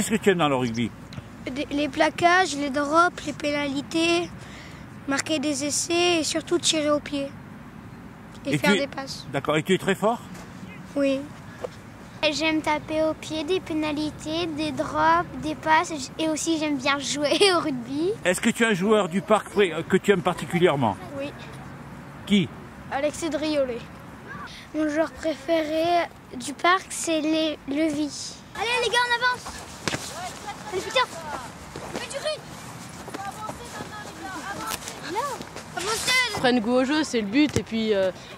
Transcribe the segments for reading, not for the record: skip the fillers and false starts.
qu'est-ce que tu aimes dans le rugby? Les plaquages, les drops, les pénalités, marquer des essais et surtout tirer au pied. Et faire des passes. D'accord, et tu es très fort? Oui. J'aime taper au pied, des pénalités, des drops, des passes et aussi j'aime bien jouer au rugby. Est-ce que tu as un joueur du parc que tu aimes particulièrement? Oui. Qui? Alexis Driolet. Mon joueur préféré du parc, c'est Levi. Allez les gars, on avance. Allez putain. Mais tu ris. Ils prennent goût au jeu, c'est le but. Et puis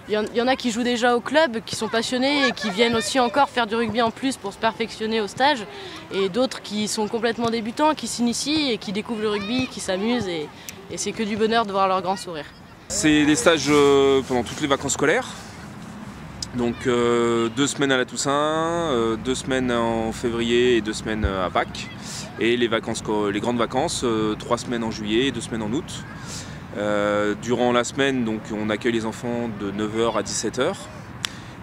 il y en a qui jouent déjà au club, qui sont passionnés et qui viennent aussi encore faire du rugby en plus pour se perfectionner au stage. Et d'autres qui sont complètement débutants, qui s'initient et qui découvrent le rugby, qui s'amusent. Et c'est que du bonheur de voir leur grand sourire. C'est des stages pendant toutes les vacances scolaires. Donc 2 semaines à la Toussaint, 2 semaines en février et 2 semaines à Pâques. Et les grandes vacances, 3 semaines en juillet et 2 semaines en août. Durant la semaine, donc, on accueille les enfants de 9h à 17h.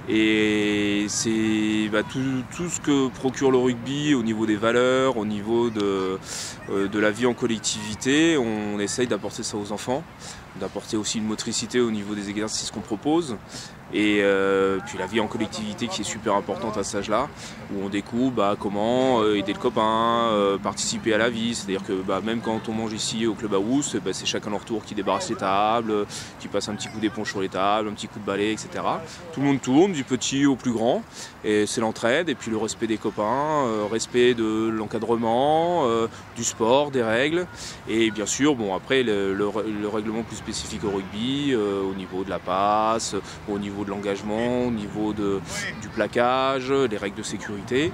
Et c'est tout ce que procure le rugby au niveau des valeurs, au niveau de la vie en collectivité. On essaye d'apporter ça aux enfants, d'apporter aussi une motricité au niveau des exercices qu'on propose. Et puis la vie en collectivité qui est super importante à cet âge-là, où on découvre comment aider le copain, participer à la vie. C'est-à-dire que même quand on mange ici au Club House, c'est chacun leur tour qui débarrasse les tables, qui passe un petit coup d'éponge sur les tables, un petit coup de balai, etc. Tout le monde tourne, du petit au plus grand, et c'est l'entraide, et puis le respect des copains, respect de l'encadrement, du sport, des règles, et bien sûr, après le règlement plus spécifique au rugby, au niveau de la passe, au niveau de l'engagement, au niveau du plaquage, les règles de sécurité.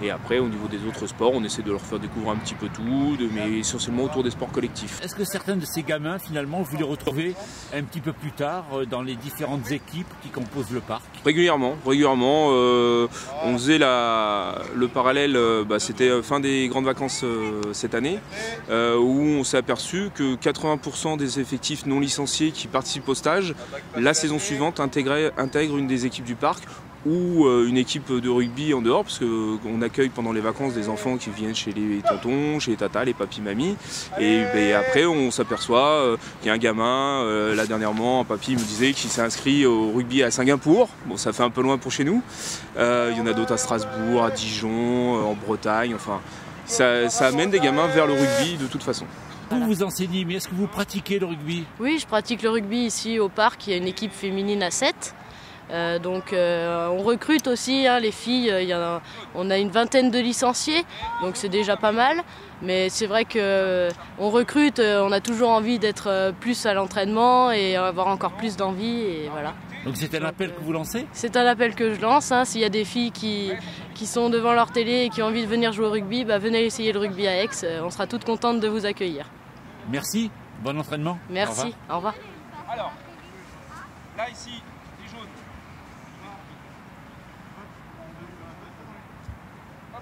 Et après, au niveau des autres sports, on essaie de leur faire découvrir un petit peu tout, mais essentiellement autour des sports collectifs. Est-ce que certains de ces gamins, finalement, vous les retrouvez un petit peu plus tard dans les différentes équipes qui composent le parc? Régulièrement. On faisait le parallèle, c'était fin des grandes vacances cette année, où on s'est aperçu que 80% des effectifs non licenciés qui participent au stage, la saison suivante, intègrent une des équipes du parc ou une équipe de rugby en dehors, parce qu'on accueille pendant les vacances des enfants qui viennent chez les tontons, chez les tatas, les papis, mamies. Et après, on s'aperçoit qu'il y a un gamin, là dernièrement, un papy me disait qu'il s'est inscrit au rugby à Singapour. Bon, ça fait un peu loin pour chez nous. Il y en a d'autres à Strasbourg, à Dijon, en Bretagne. Enfin, ça amène des gamins vers le rugby de toute façon. Vous enseignez, mais est-ce que vous pratiquez le rugby? Oui, je pratique le rugby ici au parc. Il y a une équipe féminine à 7. On recrute aussi les filles, on a une vingtaine de licenciés, donc c'est déjà pas mal. Mais c'est vrai qu'on recrute, on a toujours envie d'être plus à l'entraînement et avoir encore plus d'envie. Et voilà. Donc c'est un appel que vous lancez? C'est un appel que je lance. S'il y a des filles qui sont devant leur télé et qui ont envie de venir jouer au rugby, venez essayer le rugby à Aix. On sera toutes contentes de vous accueillir. Merci, bon entraînement. Merci, au revoir. Alors, là ici, les jaunes.